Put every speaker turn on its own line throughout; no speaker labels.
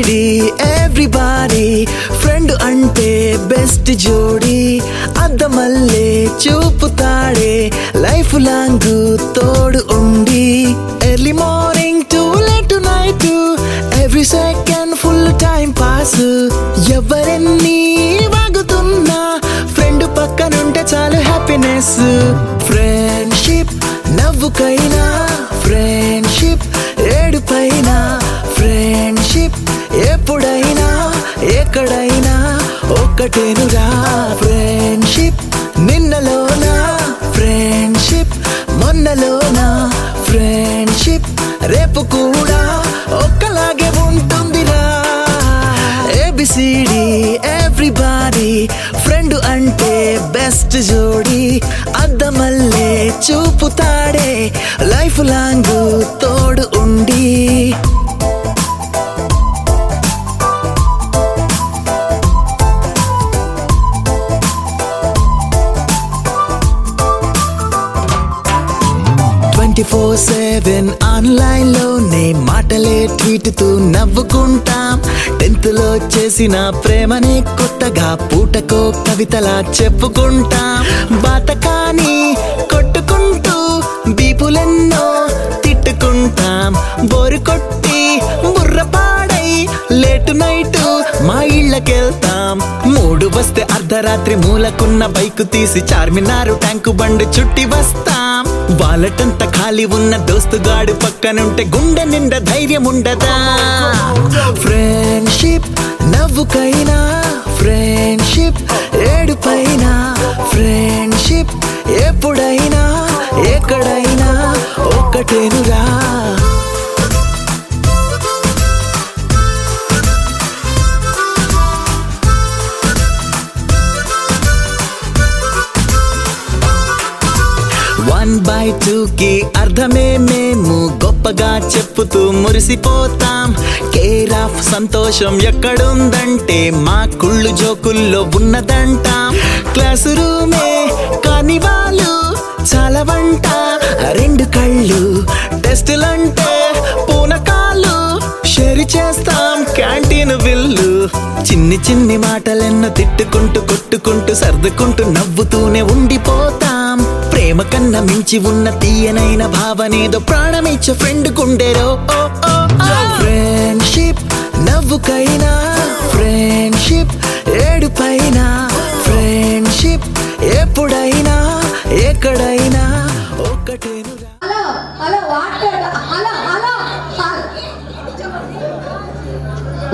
A B C D everybody friend అంటే best జోడి అద్దమల్లే చూపుతాడే life long తోడు ఉండి early morning to late night every second full time pass ఎవరెన్ని వాగుతున్నా friend పక్కనుంటే చాలు హ్యాపీనెస్ ఫ్రెండ్షిప్ నవ్వుకైనా ఫ్రెండ్షిప్ ఏడుపైనా ఫ్రెండ్షిప్ ఎప్పుడైనా ఎక్కడైనా ఒక్కటేనురా ఫ్రెండ్షిప్ నిన్నలోనా ఫ్రెండ్షిప్ మొన్నలోనా ఫ్రెండ్షిప్ రేపు కూడా ఒక్కలాగే ఉంటుందిరా ఏబిసిడి ఎవ్రీబాడీ ఫ్రెండ్ అంటే బెస్ట్ జోడి అద్దమల్లే చూపుతాడే లైఫ్ లాంగ్ తోడు ఉండి 24/7 ఆన్లైన్ లోనే మాటలే ట్వీట్ తూ నవ్వుకుంటాం 10th లో చేసిన ప్రేమనే కొత్తగా పూటకో కవితలా చెప్పుకుంటాం బాతకాని కొట్టుకుంటూ బీపులెన్నో తిట్టుకుంటాం బోరు కొట్టి బుర్రపాడై లేటు నైట్ మా ఇళ్ళకెళ్తాం మూడు వస్తే అర్ధరాత్రి మూలకున్న బైకు తీసి చార్మినారు ట్యాంకు బండి చుట్టి వస్తాం వాలటంతా ఖాళీ ఉన్న దోస్తుగాడు పక్కనుంటే గుండె నిండా ధైర్యం ఉండదా ఫ్రెండ్షిప్ నవ్వుకైనా ఫ్రెండ్షిప్ ఏడుపైనా ఫ్రెండ్షిప్ ఎప్పుడైనా ఎక్కడైనా ఒక్కటేనురా వన్ బై టూ కి అర్థమే మేము గొప్పగా చెప్పుతూ మురిసిపోతాం కేర్ ఆఫ్ సంతోషం ఎక్కడుందంటే మా కుళ్ళు జోకుల్లో ఉన్నదంటాం క్లాసు రూమే కాని వాళ్ళు చాలా వంట రెండు కళ్ళు టెస్టులంటే పూనకాలు షేర్ చేస్తాం క్యాంటీన్ బిల్లు చిన్ని చిన్ని మాటలెన్నో తిట్టుకుంటూ కొట్టుకుంటూ సర్దుకుంటూ నవ్వుతూనే ఉండిపోతాం ప్రేమ కన్నా మించి ఉన్న తీయనైన భావనేదో ప్రాణమిచ్చే ఫ్రెండ్ గుండెరో ఫ్రెండ్షిప్ నవ్వుకైనా ఫ్రెండ్షిప్ ఏడుపైనా ఫ్రెండ్షిప్ ఎప్పుడైనా ఎక్కడైనా ఒక్కటేనురా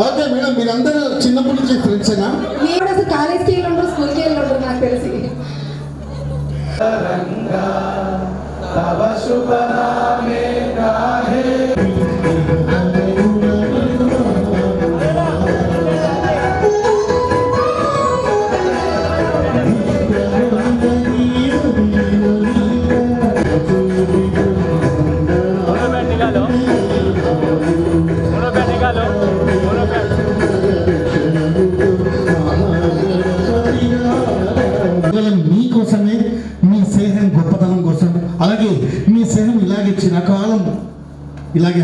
ఓకే మేడం మీరందరూ చిన్నప్పటి నుంచి ఫ్రెండ్సేనా?
మీరు అసలు కాలేజ్కి వెళ్ళి ఉంటారు స్కూల్కి వెళ్ళి ఉంటారు నాకు తెలిసి
మీకోసమే మీ స్నేహం గొప్పతనం కోసం అలాగే మీ స్నేహం ఇలాగే చిరకాలం ఇలాగే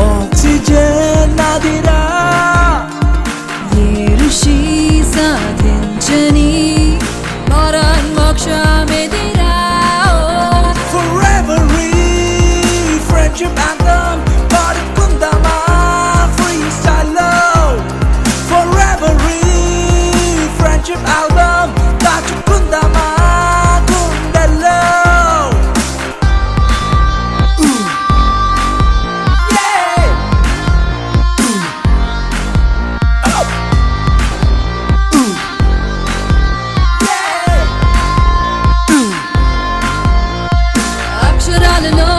ఆక్సిజన్ నాదిరా
ఏ ఋషి సాధించని మోక్షమెదిరా
Forever friendship anthem పాడుకుందామా freestyle లో Forever friendship album దాచుకుందామా గుండెల్లో
అక్షరాలలో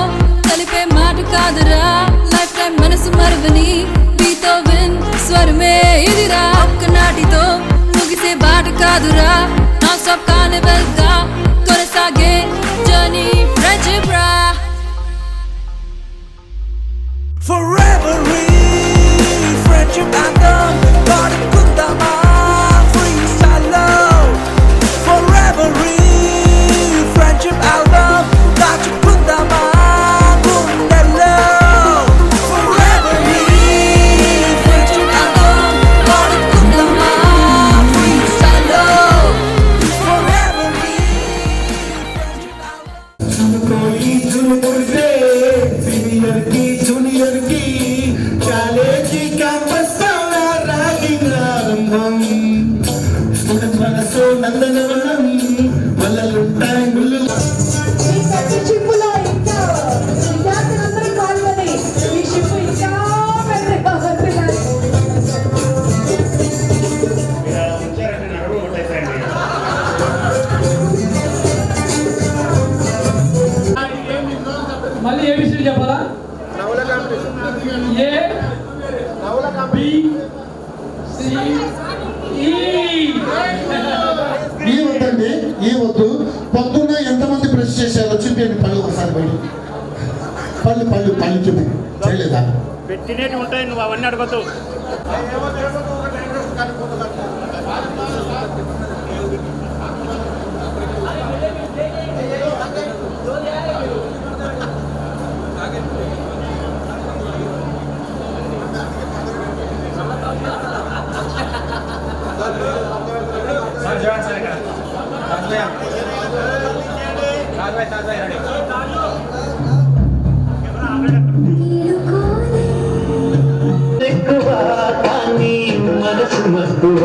కలిపే మాట కాదురా లైఫ్ టైం మనసు మరవని బీతోవెన్ స్వరమే ఇదిరా ఒక్కనాటితో ముగిసే బాట కాదురా నాన్ స్టాప్ కార్నివల్ గా కొనసాగే జర్నీ ఫ్రెండ్షిప్ రా
Forever friendship anthem పాడుకుందామా freestyle లో Forever friendship album దాచుకుందామా గుండెల్లో Forever friendship anthem పాడుకుందామా freestyle లో Forever friendship album
कोई झुमके सीनियर की जूनियर की कॉलेज कैंपस वाला रैगिंग आरंभम स्टूडेंट మనసు నందనవనం వల్లలుంటాయి ముళ్ళు
ఈ కచ్చి చిప్పులో ఇంకా విద్యార్థులందరూ పాల్గొని ఈ షిప్ ఇంకా పెద్దగా వస్తున్నారు.
మళ్ళీ ఏబిసిడి చెప్పాలా ఏ బి సి ఈ
ఈ వద్దండి ఈ వద్దు పొద్దున్న ఎంతమంది బ్రష్ చేశారో చూపించండి పళ్ళు ఒకసారి బయట పళ్ళు పళ్ళు పళ్ళు చూపి చేయలేదా
పెట్టినట్టు ఉంటాయి నువ్వు అవన్నీ అడగద్దు
ఎక్కువ కానీ మనసు మక్కువ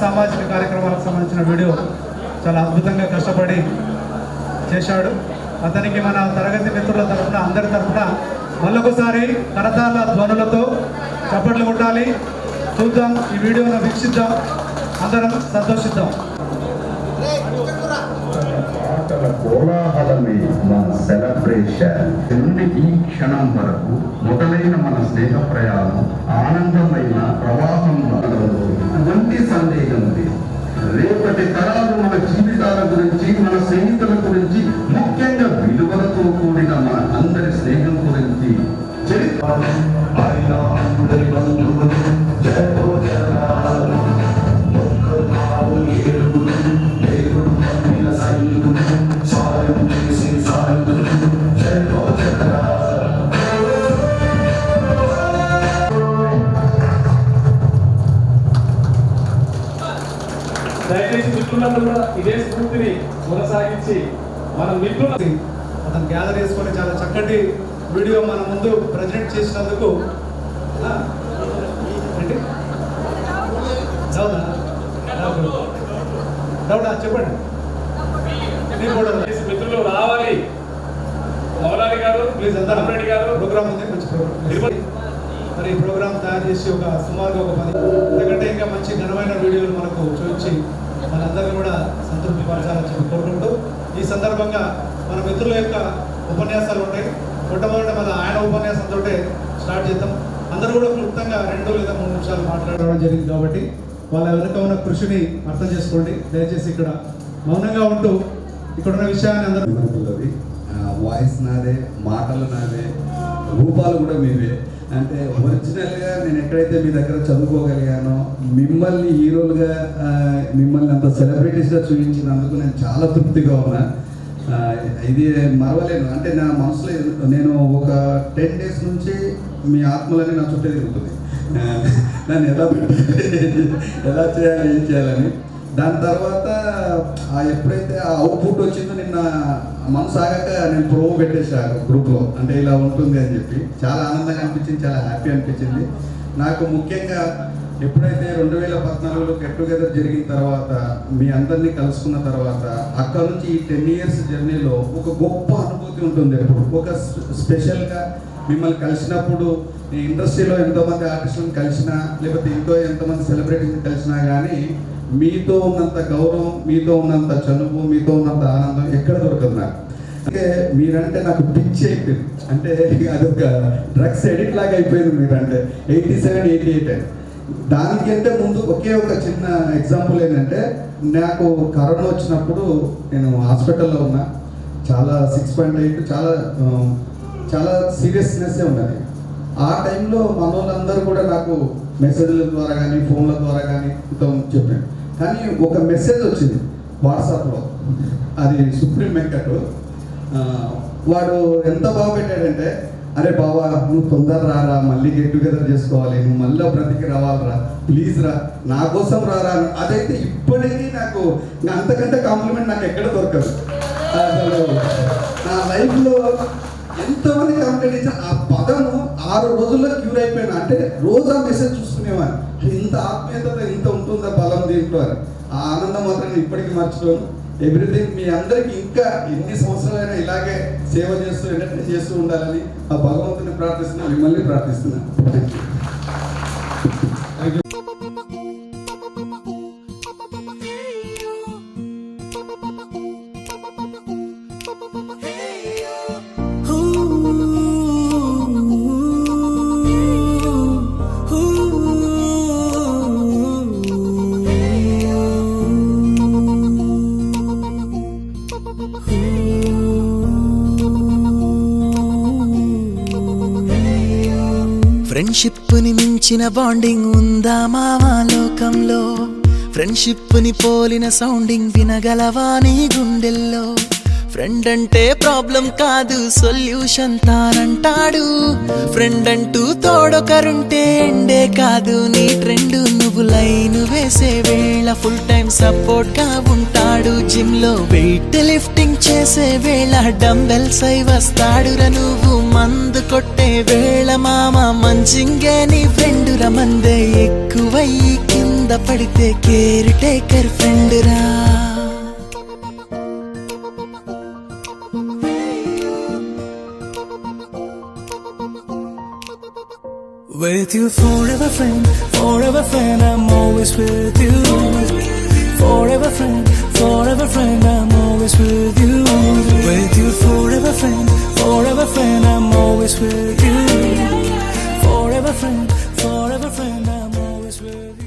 సామాజిక కార్యక్రమాలకు సంబంధించిన వీడియో చాలా అద్భుతంగా కష్టపడి చేశాడు. అతనికి మన తరగతి మిత్రుల తరఫున అందరి తరఫున మళ్ళొకసారి కరతాళ ధ్వనులతో చప్పట్లు కొట్టాలి. చూద్దాం, ఈ వీడియోను వీక్షిద్దాం, అందరం సంతోషిద్దాం.
పాటల కోలాహలమే మన సెలబ్రేషన్ నుండి ఈ క్షణం వరకు మొదలైన మన స్నేహ ప్రయాణం ఆనందమైన ప్రవాహం వంటి సందేహం లేదు. రేపటి తరాలు మన జీవితాల గురించి, మన స్నేహితుల గురించి, ముఖ్యంగా విలువలతో కూడిన మన అందరి స్నేహం గురించి చరిత్ర
దయచేసి మిత్రులందరూ కూడా ఇదే స్ఫూర్తిని కొనసాగించి మన మిత్రుల
అతను గ్యాదర్ చేసుకొని చాలా చక్కటి వీడియో మన ముందు ప్రజెంట్ చేసినందుకు ఏంటి డౌటా చెప్పండి.
మిత్రులు రావాలి. మౌలాలి గారు,
ప్లీజ్ అందరూ
రెడ్డి గారు,
ప్రోగ్రామ్ ఉంది, మంచి ప్రోగ్రామ్. మరి ఈ ప్రోగ్రామ్ తయారు చేసి ఒక సుమారుగా ఒక 10 ఎందుకంటే ఇంకా మంచి ఘనమైన వీడియోలు మనకు చూపించి మనందరినీ కూడా సంతృప్తి పరచాలని చెప్పి కోరుకుంటూ ఈ సందర్భంగా మన మిత్రుల యొక్క ఉపన్యాసాలు ఉంటాయి. మొట్టమొదటి మన ఆయన ఉపన్యాసంతో స్టార్ట్ చేద్దాం. అందరూ కూడా క్లుప్తంగా 2 లేదా 3 నిమిషాలు మాట్లాడడం జరిగింది కాబట్టి వాళ్ళ వెనుక ఉన్న కృషిని అర్థం చేసుకోండి. దయచేసి ఇక్కడ మౌనంగా ఉంటూ ఇక్కడున్న విషయాన్ని అందరూ
వాయిస్ నాదే, మాటలు నాదే, రూపాలు కూడా మీవే. అంటే ఒరిజినల్గా నేను ఎక్కడైతే మీ దగ్గర చదువుకోగలిగానో, మిమ్మల్ని హీరోలుగా, మిమ్మల్ని అంత సెలబ్రిటీస్గా చూపించినందుకు నేను చాలా తృప్తిగా ఉన్నా. ఇది మరవలేను. అంటే నా మనసులో నేను ఒక 10 days నుంచి మీ ఆత్మలని నా చుట్టూ తిరుగుతుంది. నన్ను ఎలా చేయాలి, ఏం చేయాలని. దాని తర్వాత ఎప్పుడైతే ఆ అవుట్పుట్ వచ్చిందో నిన్న మనసు ఆగాక నేను ప్రోమో పెట్టేశాను గ్రూప్లో. అంటే ఇలా ఉంటుంది అని చెప్పి చాలా ఆనందంగా అనిపించింది, చాలా హ్యాపీ అనిపించింది నాకు. ముఖ్యంగా ఎప్పుడైతే 2014లో గెట్ టుగెదర్ జరిగిన తర్వాత మీ అందరినీ కలుసుకున్న తర్వాత అక్కడ నుంచి ఈ 10 years జర్నీలో ఒక గొప్ప అనుభూతి ఉంటుంది. ఎప్పుడు ఒక స్పెషల్గా మిమ్మల్ని కలిసినప్పుడు, ఈ ఇండస్ట్రీలో ఎంతోమంది ఆర్టిస్టులను కలిసినా, లేకపోతే ఇంకో ఎంతోమంది సెలబ్రిటీస్ని కలిసినా కానీ మీతో ఉన్నంత గౌరవం, మీతో ఉన్నంత చనువు, మీతో ఉన్నంత ఆనందం ఎక్కడ దొరకదు నాకు. అంటే మీరంటే నాకు పిచ్చి అయిపోయింది. అంటే అదొక డ్రగ్స్ ఎడిట్ లాగా అయిపోయింది మీరంటే. 87, 88 దానికంటే ముందు ఒకే ఒక చిన్న ఎగ్జాంపుల్ ఏంటంటే, నాకు కరోనా వచ్చినప్పుడు నేను హాస్పిటల్లో ఉన్నా. చాలా 6.8 చాలా సీరియస్నెస్సే ఉన్నది. ఆ టైంలో మన వాళ్ళందరూ కూడా నాకు మెసేజ్ల ద్వారా కానీ, ఫోన్ల ద్వారా కానీ చెప్పాను. కానీ ఒక మెసేజ్ వచ్చింది వాట్సాప్లో, అది సుప్రీం వెంకట్. వాడు ఎంత బాగా పెట్టాడంటే, అరే బావా నువ్వు తొందర రారా, మళ్ళీ గెట్ టుగెదర్ చేసుకోవాలి, నువ్వు మళ్ళీ బ్రతికి రావాలరా, ప్లీజ్ రా, నా కోసం రారా. అదైతే ఇప్పటికీ నాకు అంతకంటే కాంప్లిమెంట్ నాకు ఎక్కడ దొరకదు. అసలు నా లైఫ్లో ఎంతమంది కాంప్లిమెంట్ ఇచ్చిన ఆ పదము 6 రోజుల్లో క్యూర్ అయిపోయినా. అంటే రోజు ఆ మెసేజ్ చూసుకునేవాడిని, ఇంత ఆత్మీయత ఇంత ఉంటుందా బలం దీంట్లో అని. ఆ ఆనందం మాత్రం నేను ఇప్పటికీ మర్చిపోను. ఎవ్రీథింగ్ మీ అందరికి ఇంకా ఎన్ని సంవత్సరాలైనా ఇలాగే సేవ చేస్తూ ఎంటర్టైన్ చేస్తూ ఉండాలని ఆ భగవంతుని ప్రార్థిస్తున్నా, మిమ్మల్ని ప్రార్థిస్తున్నా.
ఫ్రెండ్షిప్ ని మించిన బాండింగ్ ఉందా మావా లోకంలో? ఫ్రెండ్షిప్ ని పోలిన సౌండింగ్ వినగలవా నీ గుండెల్లో? ఫ్రెండ్ అంటే ప్రాబ్లం కాదు సొల్యూషన్ తానంటాడు. ఫ్రెండ్ అంటూ తోడొకరుంటే ఎండే కాదు నీ ట్రెండ్. నువ్వు లైన్ వేసే వేళ ఫుల్ టైం సపోర్ట్ గా ఉంటాడు. జిమ్ లో వెయిట్ లిఫ్టింగ్ చేసే వేళ డంబెల్స్ అయి వస్తాడురా. నువ్వు మందు కొట్టే వేళ మామ మంచింగే నీ ఫ్రెండురా. మందే ఎక్కువై కింద కింద పడితే కేర్ టేకర్ ఫ్రెండ్ రా. With you forever friend, I'm always with you. Forever friend, I'm always with you. With you forever friend, I'm always with you. Forever friend, I'm always with you.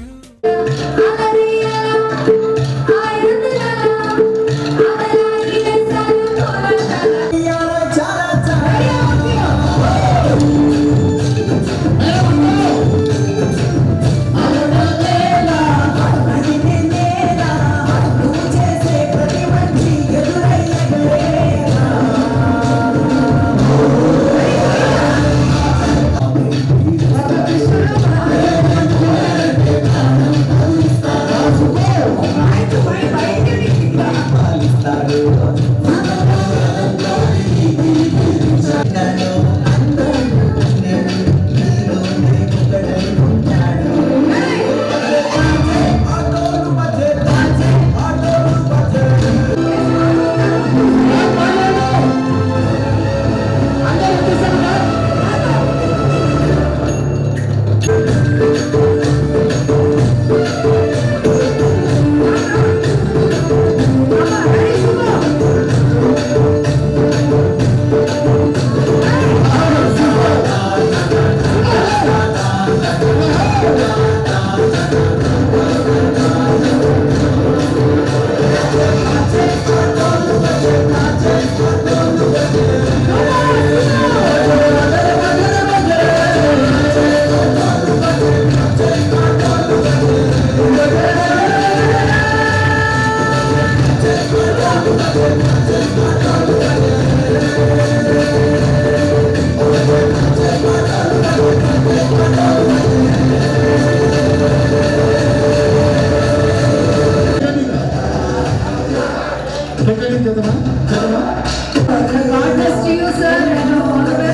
God bless to you, sir, and all the best.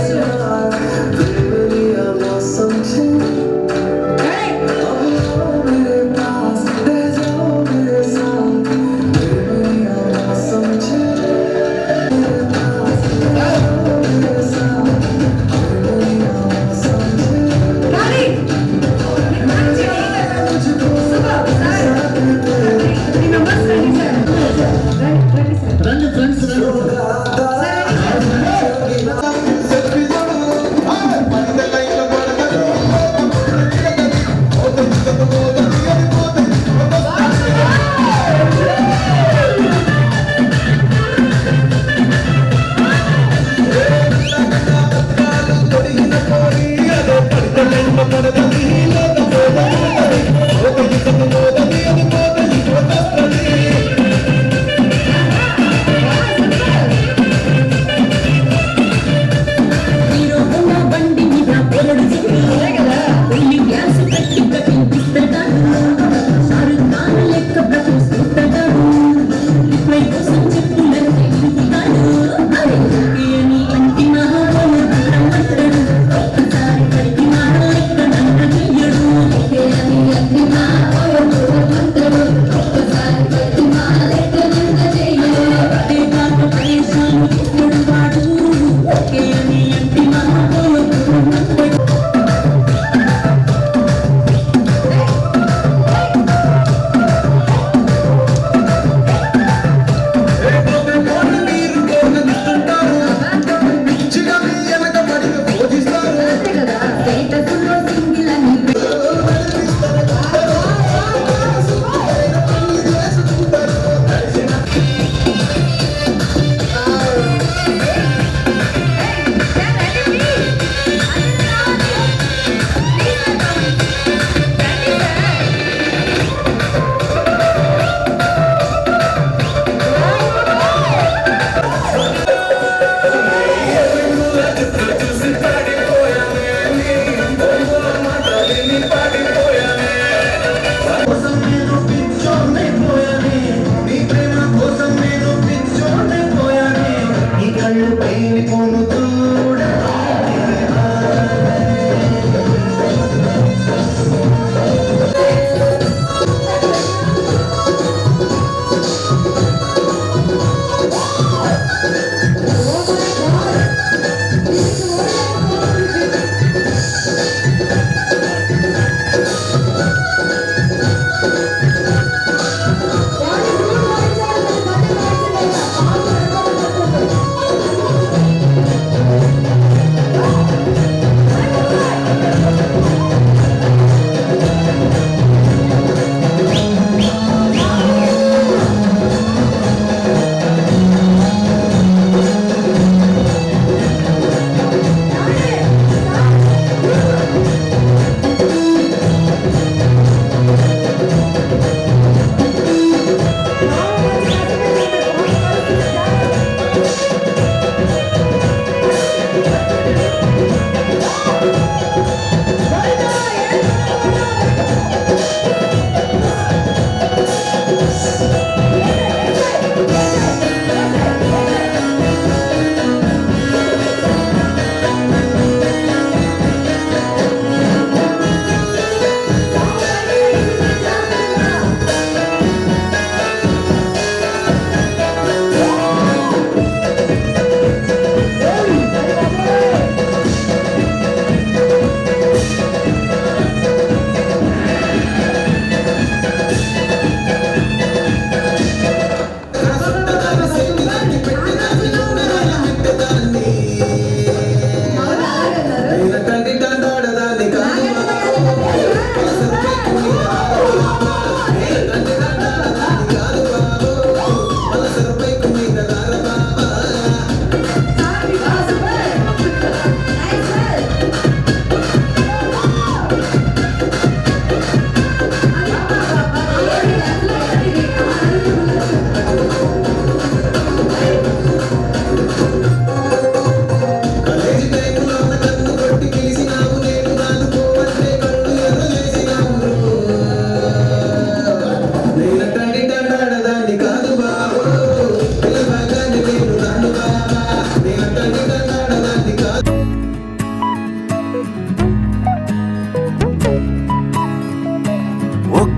రండి friends రండి.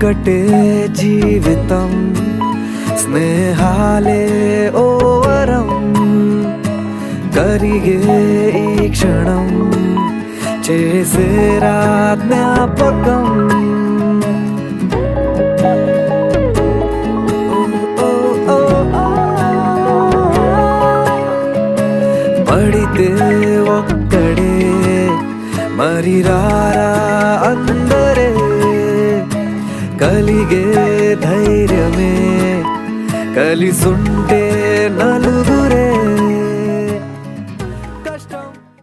ఒక్కటే జీవితం స్నేహాలే ఓవరం కరిగే ఈ క్షణం చేసే జ్ఞాపకం పడితే ఒక్కడే మరి రారా అందరే కలిగే ధైర్యమే కలిసుంటే నలుగురు